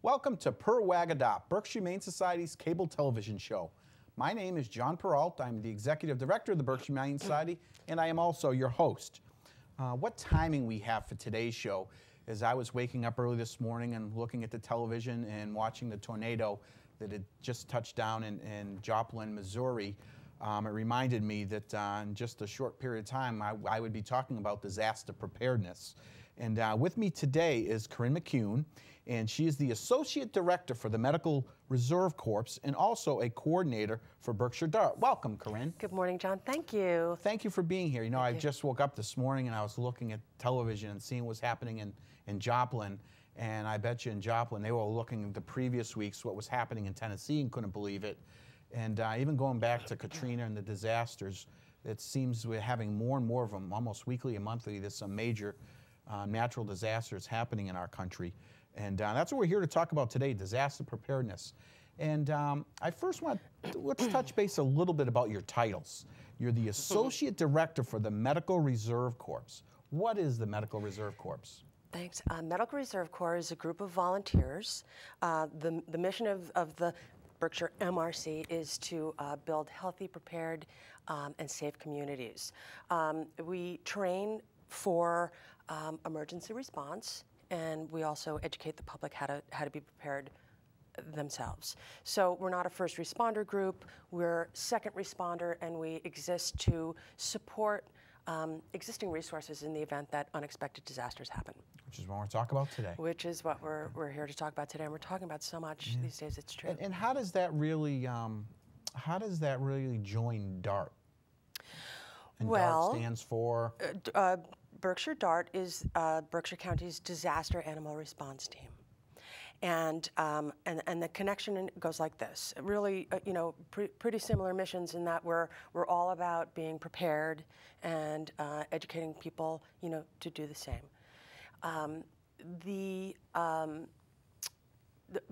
Welcome to Per Wagadop, Berkshire Humane Society's cable television show. My name is John Peralt. I'm the Executive Director of the Berkshire Humane Society, and I am also your host. What timing we have for today's show is I was waking up early this morning and looking at the television and watching the tornado that had just touched down in Joplin, Missouri. It reminded me that in just a short period of time I would be talking about disaster preparedness. And with me today is Corinne McCune, and she is the Associate Director for the Medical Reserve Corps and also a coordinator for Berkshire Dart. Welcome, Corinne. Good morning, John. Thank you. Thank you for being here. You know, I just woke up this morning and I was looking at television and seeing what's happening in Joplin. And I bet you in Joplin, they were looking at the previous weeks, what was happening in Tennessee, and couldn't believe it. And even going back to Katrina and the disasters, it seems we're having more and more of them, almost weekly and monthly. There's some major natural disasters happening in our country. And that's what we're here to talk about today, disaster preparedness. And I first want to, let's touch base a little bit about your titles. You're the Associate Director for the Medical Reserve Corps. What is the Medical Reserve Corps? Thanks. Medical Reserve Corps is a group of volunteers. The mission of the Berkshire MRC is to build healthy, prepared, and safe communities. We train for emergency response, and we also educate the public how to be prepared themselves. So we're not a first responder group, we're second responder, and we exist to support existing resources in the event that unexpected disasters happen. Which is what we're talking about today. Which is what we're here to talk about today, and we're talking about so much these days, it's true. And how does that really join DART? And well, DART stands for? Berkshire Dart is Berkshire County's disaster animal response team. And the connection goes like this. Really, you know, pretty similar missions in that we're all about being prepared and educating people, you know, to do the same. The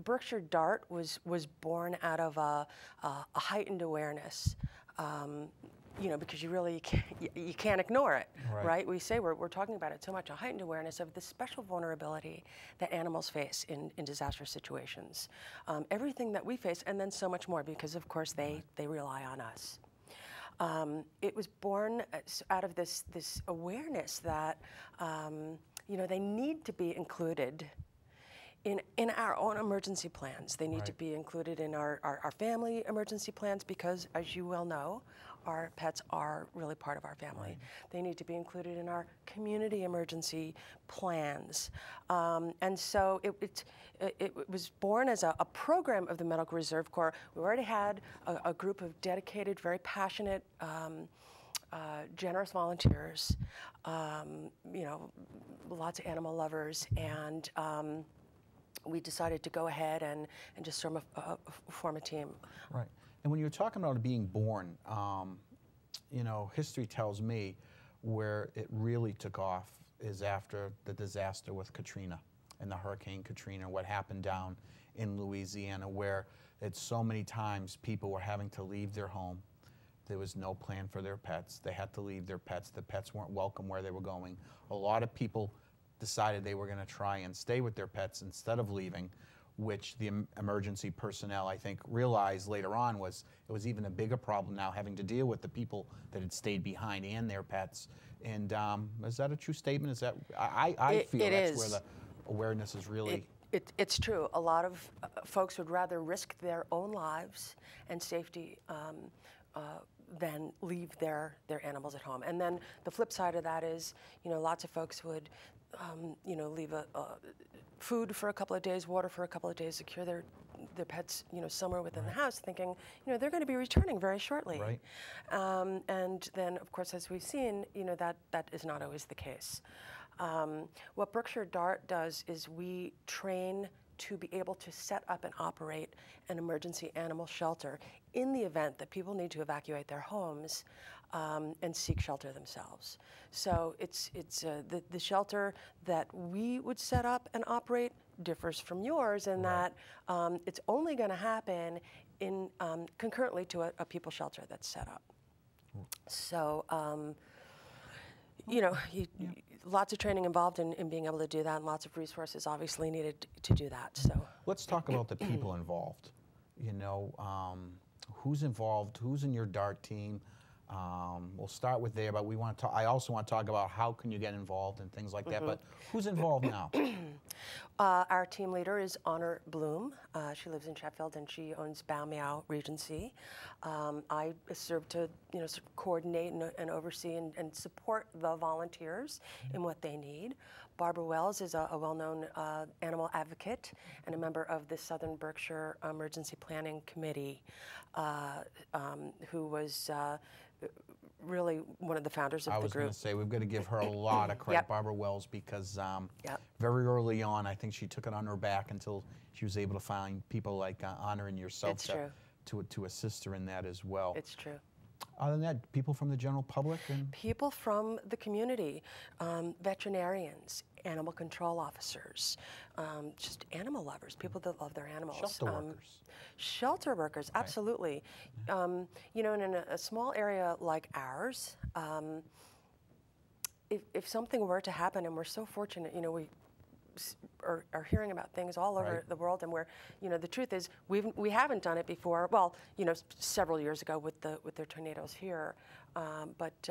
Berkshire Dart was born out of a heightened awareness. You know, because you can't ignore it, right? We say we're talking about it so much, a heightened awareness of the special vulnerability that animals face in disastrous situations. Everything that we face, and then so much more, because of course they rely on us. It was born out of this awareness that, you know, they need to be included in our own emergency plans. They need to be included in our family emergency plans because, as you well know, our pets are really part of our family. They need to be included in our community emergency plans. And so it was born as a program of the Medical Reserve Corps. We already had a group of dedicated, very passionate, generous volunteers, you know, lots of animal lovers, and we decided to go ahead and just form a team. Right. And when you're talking about it being born, you know, history tells me where it really took off is after the disaster with Katrina and the Hurricane Katrina, what happened down in Louisiana, where it's so many times people were having to leave their home. There was no plan for their pets. They had to leave their pets. The pets weren't welcome where they were going. A lot of people decided they were going to try and stay with their pets instead of leaving, which the emergency personnel, I think, realized later on it was even a bigger problem now, having to deal with the people that had stayed behind and their pets. And is that a true statement? Is that I feel that's where the awareness is really. It's true. A lot of folks would rather risk their own lives and safety than leave their animals at home. And then the flip side of that is, you know, lots of folks would, you know, leave food for a couple of days, water for a couple of days, secure their pets, you know, somewhere within the house, thinking, you know, they're going to be returning very shortly. Right. And then, of course, as we've seen, you know, that is not always the case. What Berkshire Dart does is we train to be able to set up and operate an emergency animal shelter in the event that people need to evacuate their homes and seek shelter themselves. So the shelter that we would set up and operate differs from yours in that it's only going to happen in concurrently to a people shelter that's set up. So you know, lots of training involved in being able to do that, and lots of resources obviously needed to do that. So let's talk about the people involved. You know, who's involved? Who's in your DART team? We'll start with there, but we want to talk, I also want to talk about how can you get involved and things like that. But who's involved now? Our team leader is Honor Bloom. She lives in Sheffield and she owns Bow Meow Regency. I serve to sort of coordinate and oversee and support the volunteers in what they need. Barbara Wells is a well-known animal advocate and a member of the Southern Berkshire Emergency Planning Committee, who was really one of the founders of the group. I was going to say, we've got to give her a lot of credit, Barbara Wells, because very early on, I think she took it on her back until she was able to find people like Honor and yourself to assist her in that as well. It's true. Other than that, people from the general public? And people from the community, veterinarians, animal control officers, just animal lovers, people that love their animals. Shelter workers. Shelter workers, absolutely. You know, in a small area like ours, if something were to happen, and we're so fortunate, you know, we are hearing about things all over the world, and where, you know, the truth is we haven't done it before. Well, you know, several years ago with the tornadoes here, but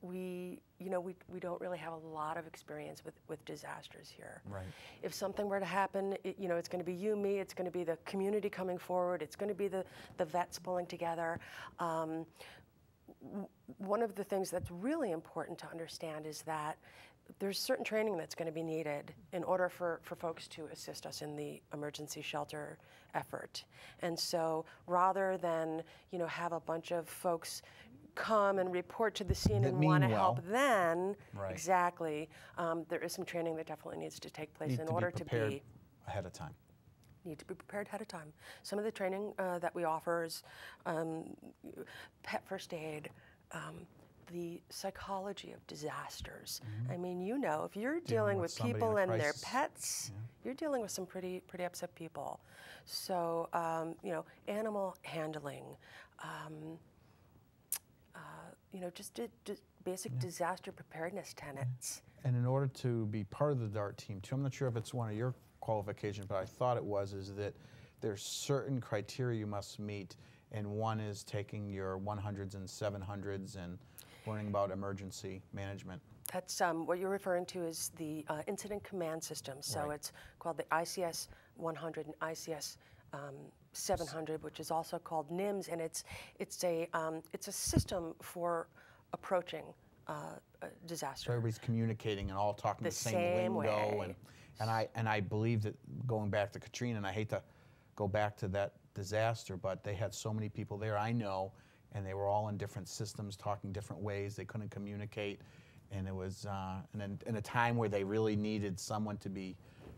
we don't really have a lot of experience with disasters here. Right. If something were to happen, you know, it's going to be you, me. It's going to be the community coming forward. It's going to be the vets pulling together. One of the things that's really important to understand is that there's certain training that's going to be needed in order for folks to assist us in the emergency shelter effort. And so rather than, you know, have a bunch of folks come and report to the scene and want to help then, exactly, there is some training that definitely needs to take place in order to be ahead of time. Need to be prepared ahead of time. Some of the training that we offer is pet first aid, the psychology of disasters. I mean, you know, if you're dealing with people and their pets, you're dealing with some pretty upset people. So, you know, animal handling, you know, just basic disaster preparedness tenets. And in order to be part of the DART team, too, I'm not sure if it's one of your qualifications, but I thought it was, is that there's certain criteria you must meet, and one is taking your 100s and 700s and learning about emergency management. That's what you're referring to is the incident command system. So it's called the ICS 100 and ICS 700, which is also called NIMS, and it's a system for approaching a disaster. So everybody's communicating and all talking the same lingo, way. And I believe that, going back to Katrina, and I hate to go back to that disaster, but they had so many people there, I know, and they were all in different systems, talking different ways. They couldn't communicate, and it was in a time where they really needed someone to be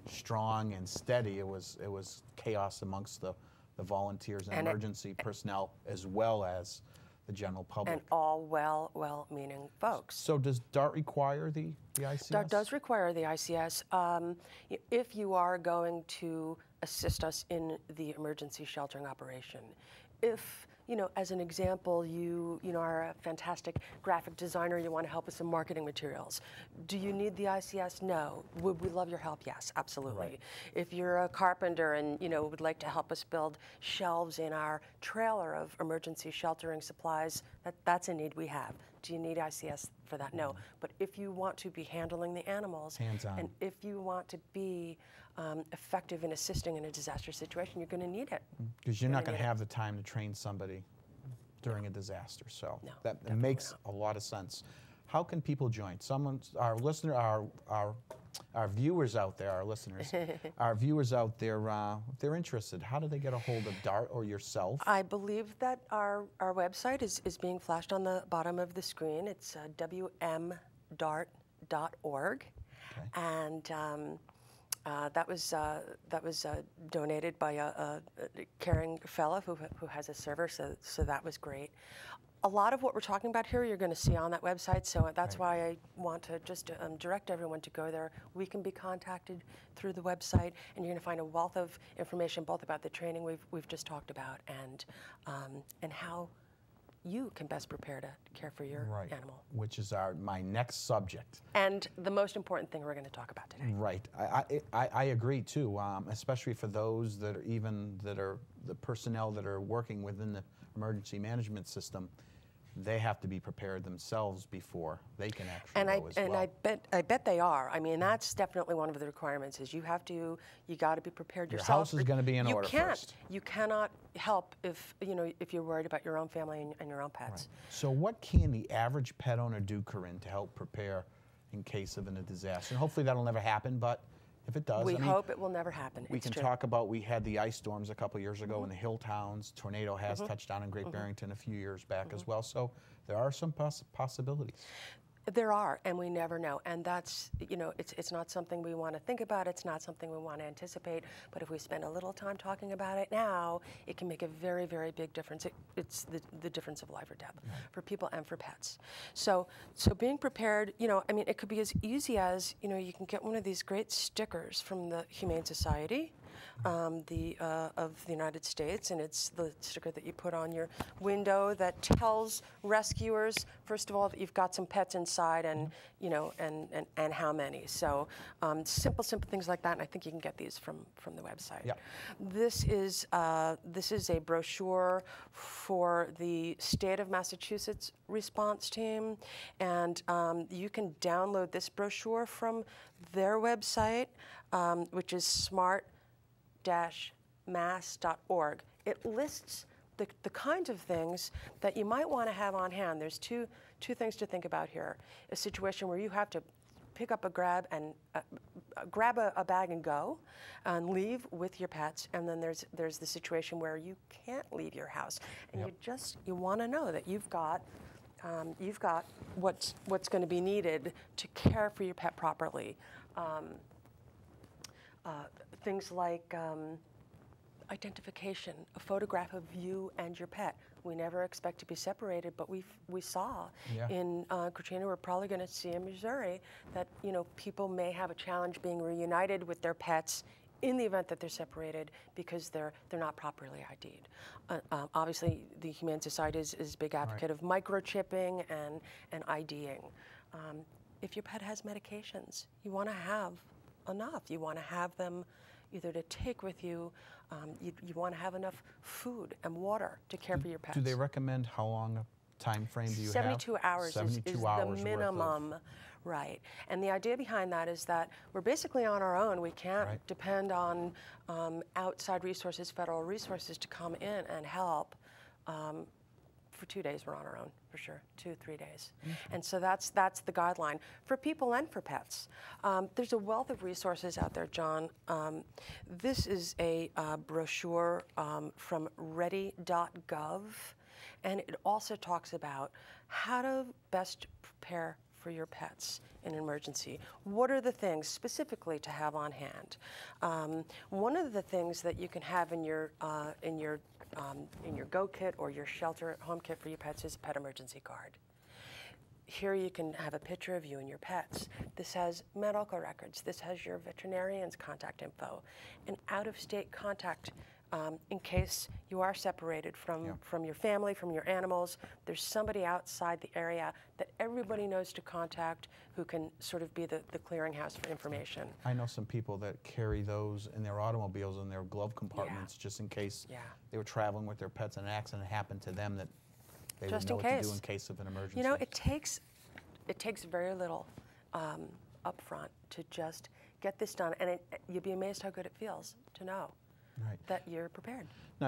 strong and steady. It was chaos amongst the volunteers and emergency personnel, as well as the general public. And all well-meaning folks. So does DART require the ICS? DART does require the ICS. If you are going to assist us in the emergency sheltering operation, if, you know, as an example, you are a fantastic graphic designer, you want to help with some marketing materials. Do you need the ICS? No. Would we love your help? Yes, absolutely. Right. If you're a carpenter and, you know, would like to help us build shelves in our trailer of emergency sheltering supplies, that's a need we have. Do you need ICS for that? No. But if you want to be handling the animals, hands-on, and if you want to be effective in assisting in a disaster situation, you're going to need it. Because you're not going to have the time to train somebody during a disaster. So no, that makes a lot of sense. How can people join? Our listener, our viewers out there, our listeners, our viewers out there, if they're interested, how do they get a hold of DART or yourself? I believe that our website is being flashed on the bottom of the screen. It's wmdart.org. Okay. And that was donated by a caring fellow who has a server, so that was great. A lot of what we're talking about here you're going to see on that website, so that's why I want to just direct everyone to go there. We can be contacted through the website, and you're going to find a wealth of information both about the training we've just talked about and how you can best prepare to care for your animal. Which is my next subject. And the most important thing we're going to talk about today. Right. I agree too, especially for those that are the personnel that are working within the emergency management system. They have to be prepared themselves before they can actually go as well. And I bet they are. I mean, that's definitely one of the requirements is you got to be prepared yourself. Your house is going to be in order first. You cannot help if you're worried about your own family and your own pets. Right. So what can the average pet owner do, Corinne, to help prepare in case of a disaster? And hopefully that'll never happen, but if it does, we hope it will never happen. We can talk about, we had the ice storms a couple years ago in the hill towns. Tornado has touched down in Great Barrington a few years back as well. So there are some possibilities. There are, and we never know. And that's, it's not something we want to think about. It's not something we want to anticipate. But if we spend a little time talking about it now, it can make a very, very big difference. It's the difference of life or death for people and for pets. So being prepared, it could be as easy as, you can get one of these great stickers from the Humane Society of the United States, and it's the sticker that you put on your window that tells rescuers, first of all, that you've got some pets inside, and and how many. So simple things like that, and I think you can get these from the website. Yeah. This is a brochure for the state of Massachusetts response team, and you can download this brochure from their website, which is smart-mass.org. It lists the kinds of things that you might want to have on hand. There's two things to think about here. A situation where you have to pick up grab a bag and go, and leave with your pets, and then there's the situation where you can't leave your house, and you want to know that you've got what's going to be needed to care for your pet properly. Things like identification, a photograph of you and your pet. We never expect to be separated, but we saw in Katrina, we're probably going to see in Missouri that people may have a challenge being reunited with their pets in the event that they're separated because they're not properly ID'd. Obviously, the Humane Society is a big advocate of microchipping and IDing. If your pet has medications, you want to have enough. You want to have them either to take with you. You want to have enough food and water to care for your pets. Do they recommend how long a time frame do you 72 have? hours 72 hours is the minimum. Right. And the idea behind that is that we're basically on our own. We can't depend on outside resources, federal resources to come in and help. For 2 days, we're on our own, for sure, 2-3 days. And so that's the guideline for people and for pets. There's a wealth of resources out there, John. This is a brochure from ready.gov, and it also talks about how to best prepare for your pets in an emergency. What are the things specifically to have on hand? One of the things that you can have in your Go Kit or your shelter at home kit for your pets is a pet emergency card. Here you can have a picture of you and your pets. This has medical records. This has your veterinarian's contact info, an out-of-state contact in case you are separated from your family, from your animals. There's somebody outside the area that everybody knows to contact who can sort of be the clearinghouse for information. I know some people that carry those in their automobiles in their glove compartments just in case they were traveling with their pets and an accident happened to them, that they would know what to do in case of an emergency. It takes very little up front to just get this done, and you'd be amazed how good it feels to know that you're prepared. Now,